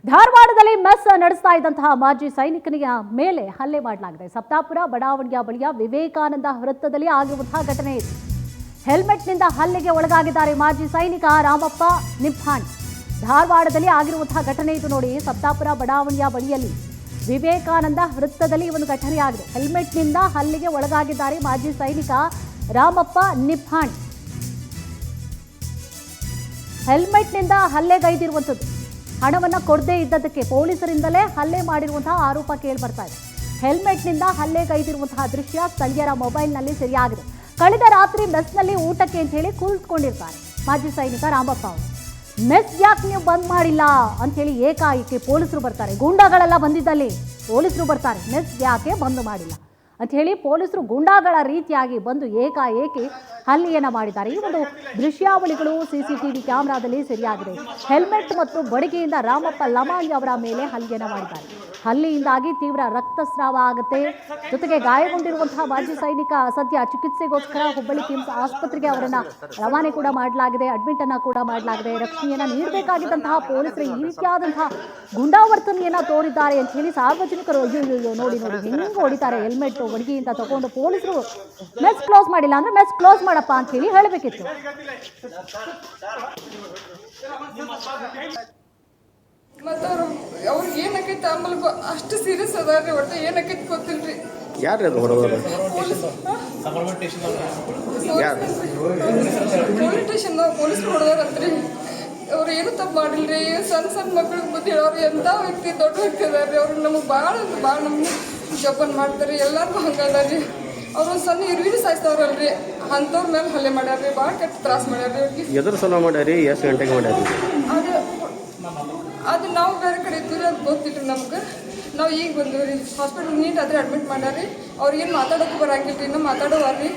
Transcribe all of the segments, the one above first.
ಧಾರವಾಡದಲ್ಲಿ ಮೆಸ್ ನಡೆಸ್ತಾ ಇದ್ದಂತಹ ಮಾಜಿ ಸೈನಿಕನಿಗೆ ಮೇಲೆ ಹಲ್ಲೆ ಮಾಡಲಾಗಿದೆ. ಸಪ್ತಾಪುರ ಬಡಾವಣೆಯ ಬಳಿಯ ವಿವೇಕಾನಂದ ವೃತ್ತದಲ್ಲಿ ಆಗಿರುವಂತಹ ಘಟನೆ ಇದು. ಹೆಲ್ಮೆಟ್ನಿಂದ ಹಲ್ಲೆಗೆ ಒಳಗಾಗಿದ್ದಾರೆ ಮಾಜಿ ಸೈನಿಕ ರಾಮಪ್ಪ ನಿಂಪಾಣಿ. ಧಾರವಾಡದಲ್ಲಿ ಆಗಿರುವಂತಹ ಘಟನೆ ಇದು ನೋಡಿ. ಸಪ್ತಾಪುರ ಬಡಾವಣೆಯ ಬಳಿಯಲ್ಲಿ ವಿವೇಕಾನಂದ ವೃತ್ತದಲ್ಲಿ ಒಂದು ಘಟನೆಯಾಗಿದೆ. ಹೆಲ್ಮೆಟ್ನಿಂದ ಹಲ್ಲೆಗೆ ಒಳಗಾಗಿದ್ದಾರೆ ಮಾಜಿ ಸೈನಿಕ ರಾಮಪ್ಪ ನಿಂಪಾಣಿ. ಹೆಲ್ಮೆಟ್ನಿಂದ ಹಲ್ಲೆಗೈದಿರುವಂಥದ್ದು. ಹಣವನ್ನು ಕೊಡದೇ ಇದ್ದದಕ್ಕೆ ಪೊಲೀಸರಿಂದಲೇ ಹಲ್ಲೆ ಮಾಡಿರುವಂತಹ ಆರೋಪ ಕೇಳಿ ಬರ್ತಾ ಇದೆ. ಹೆಲ್ಮೆಟ್ನಿಂದ ಹಲ್ಲೆಗೈದಿರುವಂತಹ ದೃಶ್ಯ ಸ್ಥಳೀಯರ ಮೊಬೈಲ್ನಲ್ಲಿ ಸೆರೆಯಾಗಿದೆ. ಕಳೆದ ರಾತ್ರಿ ಮೆಸ್ನಲ್ಲಿ ಊಟಕ್ಕೆ ಅಂತ ಹೇಳಿ ಕೂತ್ಕೊಂಡಿರ್ತಾರೆ ಮಾಜಿ ಸೈನಿಕ ರಾಮಪ್ಪ ಅವರು. ಮೆಸ್ ಯಾಕೆ ನೀವು ಬಂದ್ ಮಾಡಿಲ್ಲ ಅಂತ ಹೇಳಿ ಏಕಾಏಕಿ ಪೊಲೀಸರು ಬರ್ತಾರೆ. ಗೂಂಡಾಗಳೆಲ್ಲ ಬಂದಿದ್ದಲ್ಲಿ ಪೊಲೀಸರು ಬರ್ತಾರೆ. ಮೆಸ್ ಯಾಕೆ ಬಂದ್ ಮಾಡಿಲ್ಲ ಅಂತ ಹೇಳಿ ಪೊಲೀಸರು ಗೂಂಡಾಗಳ ರೀತಿಯಾಗಿ ಬಂದು ಏಕಾಏಕಿ ಹಲ್ಲೆಯನ್ನು ಮಾಡಿದ್ದಾರೆ. ಈ ಒಂದು ದೃಶ್ಯಾವಳಿಗಳು ಸಿಸಿಟಿವಿ ಕ್ಯಾಮೆರಾದಲ್ಲಿ ಸೆರೆಯಾಗಿದೆ. ಹೆಲ್ಮೆಟ್ ಮತ್ತು ಬಡಿಗೆಯಿಂದ ರಾಮಪ್ಪ ಲಮಾಣಿ ಅವರ ಮೇಲೆ ಹಲ್ಲೆಯನ್ನು ಮಾಡಿದ್ದಾರೆ. ಹಲ್ಲೆಯಿಂದಾಗಿ ತೀವ್ರ ರಕ್ತಸ್ರಾವ ಆಗುತ್ತೆ. ಜೊತೆಗೆ ಗಾಯಗೊಂಡಿರುವಂತಹ ಮಾಜಿ ಸೈನಿಕ ಸದ್ಯ ಚಿಕಿತ್ಸೆಗೋಸ್ಕರ ಹುಬ್ಬಳ್ಳಿ ಕಿಮ್ಸ್ ಆಸ್ಪತ್ರೆಗೆ ಅವರನ್ನ ರವಾನೆ ಕೂಡ ಮಾಡಲಾಗಿದೆ. ಅಡ್ಮಿಟ್ ಅನ್ನ ಕೂಡ ಮಾಡಲಾಗಿದೆ. ರಕ್ಷಣೆಯನ್ನ ನೀಡಬೇಕಾಗಿದ್ದಂತಹ ಪೊಲೀಸರು ಈ ರೀತಿಯಾದಂತಹ ಗುಂಡಾವರ್ತನೆಯನ್ನ ತೋರಿದ್ದಾರೆ ಅಂತ ಹೇಳಿ ಸಾರ್ವಜನಿಕರು ಅಯ್ಯೋ ನೋಡಿ ಹೆಂಗೆ ಹೊಡಿತಾರೆ. ಹೆಲ್ಮೆಟ್ ಬಡಿಗೆಯಿಂದ ತಗೊಂಡು ಪೊಲೀಸರು ಮೆಸ್ ಕ್ಲೋಸ್ ಮಾಡಿಲ್ಲ ಅಂದ್ರೆ ಮೆಸ್ ಕ್ಲೋಸ್ ಮಾಡಪ್ಪ ಅಂತ ಹೇಳಿ ಹೇಳಬೇಕಿತ್ತು. ಮತ್ತು ಅವ್ರಿಗೆ ಏನಕ್ಕೈತೆ ಆಮೇಲೆ ಅಷ್ಟು ಸೀರಿಯಸ್ ಅದಾರ್ರಿ. ಒಟ್ಟು ಏನಕ್ಕೈತೆ ಗೊತ್ತಿಲ್ರಿ. ಯಾರು ಹೊರಗೋದು ಪೊಲೀಸ್ ಸ್ಟೇಷನ್ ಪೊಲೀಸರು ಹೊಡೆದಾರಂತ್ರಿ. ಅವ್ರು ಏನು ತಪ್ಪು ಮಾಡಿಲ್ರಿ. ಸಣ್ಣ ಮಕ್ಳಿಗೆ ಬುದ್ಧಿ ಹೇಳೋರು ಎಂಥ ವ್ಯಕ್ತಿ ದೊಡ್ಡ ವ್ಯಕ್ತಿ ಅದಾರ್ರಿ. ಅವ್ರು ನಮಗೆ ಭಾಳ ನಮ್ಗೆ ಜೋಪಾನ ಮಾಡ್ತಾರೆ. ಎಲ್ಲರಿಗೂ ಹಂಗದಾರ್ರಿ. ಅವ್ರು ಒಂದು ಸಣ್ಣ ಇರುವಿನ ಸಾಯಿಸ್ತಾವ್ರಲ್ರಿ ಅಂಥವ್ರ ಮೇಲೆ ಹಲ್ಲೆ ಮಾಡ್ಯಾರ್ರಿ. ಭಾಳ ಕೆಟ್ಟ ತ್ರಾಸ ಮಾಡ್ಯಾರ್ರಿ ಅವ್ರಿಗೆ. ಎದ್ರ ಸಲ ಮಾಡ್ಯಾರಿ? ಎಷ್ಟು ಗಂಟೆಗೆ ಮಾಡ್ಯಾರಿ? ಅದು ನಾವು ಬೇರೆ ಕಡೆ ಇದ್ದೀವಿ, ಅದು ಗೊತ್ತಿಲ್ಲ ನಮ್ಗೆ. ನಾವು ಈಗ ಬಂದೀವಿ ಹಾಸ್ಪಿಟಲ್ ನೀಟ್ ಆದರೆ ಅಡ್ಮಿಟ್ ಮಾಡ್ಯಾರಿ. ಅವ್ರಿಗೇನು ಮಾತಾಡೋಕ್ಕೂ ಬರಂಗಿಲ್ಲ ರೀ. ನಾವು ಮಾತಾಡೋವಾರ್ರಿ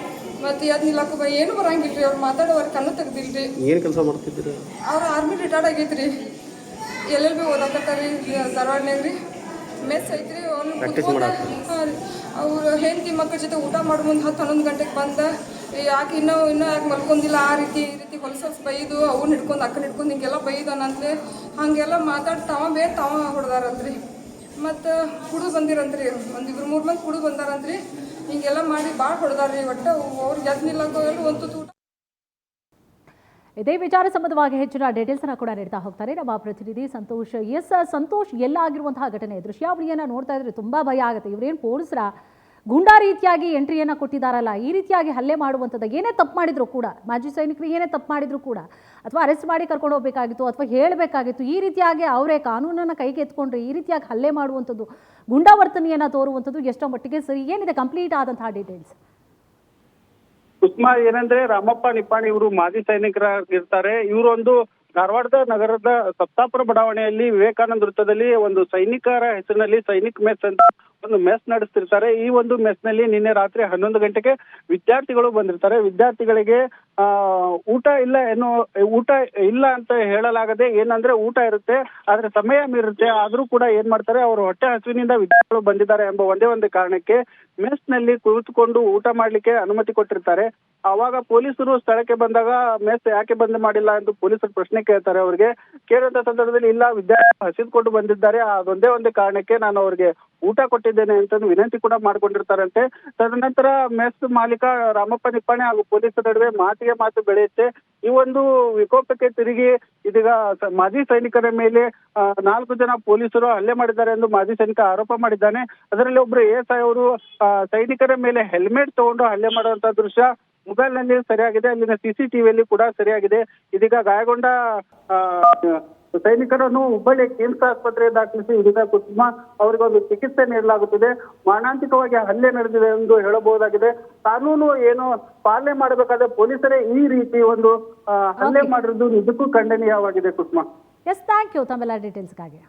ಮತ್ತು ಅದು ನಿಲ್ಲಕ್ಕೂ ಏನು ಬರಂಗಿಲ್ಲ ರೀ. ಅವ್ರು ಮಾತಾಡೋವಾರ ಕಣ್ಣು ತೆಗ್ದಿಲ್ರಿ. ಏನು ಕೆಲಸ ಮಾಡ್ತಿದ್ರಿ? ಅವ್ರು ಆರ್ಮಿ ರಿಟೈರ್ಡ್ ಆಗೈತ್ರಿ. ಎಲ್ಲೆಲ್ಲಿ ಓದಾಕತ್ತಾರ ಧಾರವಾಡನಾಗ ರೀ. ಮೆಸ್ ಐತ್ರಿ. ಹಾಂ ರೀ. ಅವ್ರು ಹೆಂಡತಿ ಮಕ್ಕಳ ಜೊತೆ ಊಟ ಮಾಡೋ ಮುಂದೆ 10-11 ಗಂಟೆಗೆ ಬಂದ ಯಾಕೆ ಇನ್ನೂ ಯಾಕೆ ಮಲ್ಕೊಂಡಿಲ್ಲ ಈ ರೀತಿ ಹೊಲಸ ಬೈದು ಅವ್ನು ಹಿಡ್ಕೊಂಡು ಅಕ್ಕನ ಹಿಡ್ಕೊಂಡು ಹಿಂಗೆಲ್ಲ ಬೈದಾನಂತಲೇ ಹಾಗೆಲ್ಲ ಮಾತಾಡಿ ತಾವ ಹೊಡೆದಾರಂತ್ರಿ. ಮತ್ತು ಕುಡಿದು ಬಂದಿರಂತ್ರಿ. ಒಂದಿಬ್ರು 3 ಮಂದಿ ಕುಡಿದು ಬಂದಾರಂತ್ರಿ. ಹಿಂಗೆಲ್ಲ ಮಾಡಿ ಭಾಳ ಹೊಡೆದಾರ್ರಿ. ಒಟ್ಟು ಅವ್ರಿಗೆ ಎದ್ನಿಲ್ಲಂತ ಒಂದು ಊಟ. ಇದೇ ವಿಚಾರ ಸಂಬಂಧವಾಗಿ ಹೆಚ್ಚಿನ ಡೀಟೇಲ್ಸ್ ಅನ್ನು ಕೂಡ ನೀಡ್ತಾ ಹೋಗ್ತಾರೆ ನಮ್ಮ ಪ್ರತಿನಿಧಿ ಸಂತೋಷ್. ಸಂತೋಷ್, ಎಲ್ಲ ಆಗಿರುವಂತಹ ಘಟನೆ ದೃಶ್ಯಾವಳಿಯನ್ನು ನೋಡ್ತಾ ಇದ್ರೆ ತುಂಬಾ ಭಯ ಆಗುತ್ತೆ. ಇವರೇನು ಪೊಲೀಸರ ಗುಂಡಾ ರೀತಿಯಾಗಿ ಎಂಟ್ರಿಯನ್ನು ಕೊಟ್ಟಿದ್ದಾರಲ್ಲ, ಈ ರೀತಿಯಾಗಿ ಹಲ್ಲೆ ಮಾಡುವಂಥದ್ದು ಏನೇ ತಪ್ಪು ಮಾಡಿದ್ರು ಕೂಡ, ಮಾಜಿ ಸೈನಿಕರಿಗೆ ಏನೇ ತಪ್ಪು ಮಾಡಿದ್ರು ಕೂಡ ಅಥವಾ ಅರೆಸ್ಟ್ ಮಾಡಿ ಕರ್ಕೊಂಡು ಹೋಗಬೇಕಾಗಿತ್ತು ಅಥವಾ ಹೇಳಬೇಕಾಗಿತ್ತು, ಈ ರೀತಿಯಾಗಿ ಅವರೇ ಕಾನೂನನ್ನು ಕೈಗೆ ಎತ್ಕೊಂಡ್ರೆ ಈ ರೀತಿಯಾಗಿ ಹಲ್ಲೆ ಮಾಡುವಂಥದ್ದು, ಗುಂಡಾವರ್ತನೆಯನ್ನು ತೋರುವಂಥದ್ದು ಎಷ್ಟೋ ಮಟ್ಟಿಗೆ ಸರಿ? ಏನಿದೆ ಕಂಪ್ಲೀಟ್ ಆದಂತಹ ಡೀಟೇಲ್ಸ್? ಕುಸ್ಮಾ, ಏನಂದ್ರೆ ರಾಮಪ್ಪ ನಿಂಪಾಣಿ ಇವರು ಮಾಜಿ ಸೈನಿಕರಾಗಿರ್ತಾರೆ. ಇವರೊಂದು ಧಾರವಾಡದ ನಗರದ ಸಪ್ತಾಪುರ ಬಡಾವಣೆಯಲ್ಲಿ ವಿವೇಕಾನಂದ ವೃತ್ತದಲ್ಲಿ ಒಂದು ಸೈನಿಕರ ಹೆಸರಿನಲ್ಲಿ ಸೈನಿಕ್ ಮೆಸ್ ಅಂತ ಒಂದು ಮೆಸ್ ನಡೆಸ್ತಿರ್ತಾರೆ. ಈ ಒಂದು ಮೆಸ್ನಲ್ಲಿ ನಿನ್ನೆ ರಾತ್ರಿ 11 ಗಂಟೆಗೆ ವಿದ್ಯಾರ್ಥಿಗಳು ಬಂದಿರ್ತಾರೆ. ವಿದ್ಯಾರ್ಥಿಗಳಿಗೆ ಊಟ ಇಲ್ಲ ಅಂತ ಹೇಳಲಾಗದೆ, ಏನಂದ್ರೆ ಊಟ ಇರುತ್ತೆ ಆದ್ರೆ ಸಮಯ ಮೀರುತ್ತೆ. ಆದ್ರೂ ಕೂಡ ಏನ್ ಮಾಡ್ತಾರೆ, ಅವರು ಹೊಟ್ಟೆ ಹಸುವಿನಿಂದ ವಿದ್ಯಾರ್ಥಿಗಳು ಬಂದಿದ್ದಾರೆ ಎಂಬ ಒಂದೇ ಒಂದು ಕಾರಣಕ್ಕೆ ಮೆಸ್ ನಲ್ಲಿ ಕುಳಿತುಕೊಂಡು ಊಟ ಮಾಡ್ಲಿಕ್ಕೆ ಅನುಮತಿ ಕೊಟ್ಟಿರ್ತಾರೆ. ಅವಾಗ ಪೊಲೀಸರು ಸ್ಥಳಕ್ಕೆ ಬಂದಾಗ ಮೆಸ್ ಯಾಕೆ ಬಂದ್ ಮಾಡಿಲ್ಲ ಎಂದು ಪೊಲೀಸರು ಪ್ರಶ್ನೆ ಕೇಳ್ತಾರೆ. ಅವ್ರಿಗೆ ಕೇಳಿದ ಸಂದರ್ಭದಲ್ಲಿ ಇಲ್ಲ, ವಿದ್ಯಾರ್ಥಿ ಹಸಿದುಕೊಂಡು ಬಂದಿದ್ದಾರೆ, ಅದೊಂದೇ ಒಂದು ಕಾರಣಕ್ಕೆ ನಾನು ಅವ್ರಿಗೆ ಊಟ ಕೊಟ್ಟಿದ್ದೇನೆ ಅಂತ ವಿನಂತಿ ಕೂಡ ಮಾಡ್ಕೊಂಡಿರ್ತಾರಂತೆ. ತದನಂತರ ಮೆಸ್ ಮಾಲೀಕ ರಾಮಪ್ಪ ನಿಂಪಾಣಿ ಹಾಗೂ ಪೊಲೀಸರ ನಡುವೆ ಮಾತಿಗೆ ಮಾತು ಬೆಳೆಯುತ್ತೆ. ಈ ಒಂದು ವಿಕೋಪಕ್ಕೆ ತಿರುಗಿ ಇದೀಗ ಮಾಜಿ ಸೈನಿಕರ ಮೇಲೆ 4 ಜನ ಪೊಲೀಸರು ಹಲ್ಲೆ ಮಾಡಿದ್ದಾರೆ ಎಂದು ಮಾಜಿ ಸೈನಿಕ ಆರೋಪ ಮಾಡಿದ್ದಾನೆ. ಅದರಲ್ಲಿ ಒಬ್ರು ASI ಅವರು ಸೈನಿಕರ ಮೇಲೆ ಹೆಲ್ಮೆಟ್ ತಗೊಂಡು ಹಲ್ಲೆ ಮಾಡುವಂತ ದೃಶ್ಯ ಮೊಬೈಲ್ ನಲ್ಲಿ ಸರಿಯಾಗಿದೆ. ಅಲ್ಲಿನ CCTVಯಲ್ಲಿ ಕೂಡ ಸರಿಯಾಗಿದೆ. ಇದೀಗ ಗಾಯಗೊಂಡ ಸೈನಿಕರನ್ನು ಹುಬ್ಬಳ್ಳಿ ಕಿಮ್ಸ್ ಆಸ್ಪತ್ರೆಗೆ ದಾಖಲಿಸಿ ಇದೀಗ ಕುಸುಮ ಅವರಿಗೆ ಒಂದು ಚಿಕಿತ್ಸೆ ನೀಡಲಾಗುತ್ತಿದೆ. ಮಾರಣಾಂತಿಕವಾಗಿ ಹಲ್ಲೆ ನಡೆದಿದೆ ಎಂದು ಹೇಳಬಹುದಾಗಿದೆ. ಕಾನೂನು ಏನು ಪಾಲನೆ ಮಾಡಬೇಕಾದ್ರೆ ಪೊಲೀಸರೇ ಈ ರೀತಿ ಒಂದು ಹಲ್ಲೆ ಮಾಡಿರುವುದು ನಿಜಕ್ಕೂ ಖಂಡನೀಯವಾಗಿದೆ. ಕುಸುಮ, ಥ್ಯಾಂಕ್ ಯು ತಮ್ಮೆಲ್ಲ ಡೀಟೇಲ್ಸ್ಗಾಗಿ.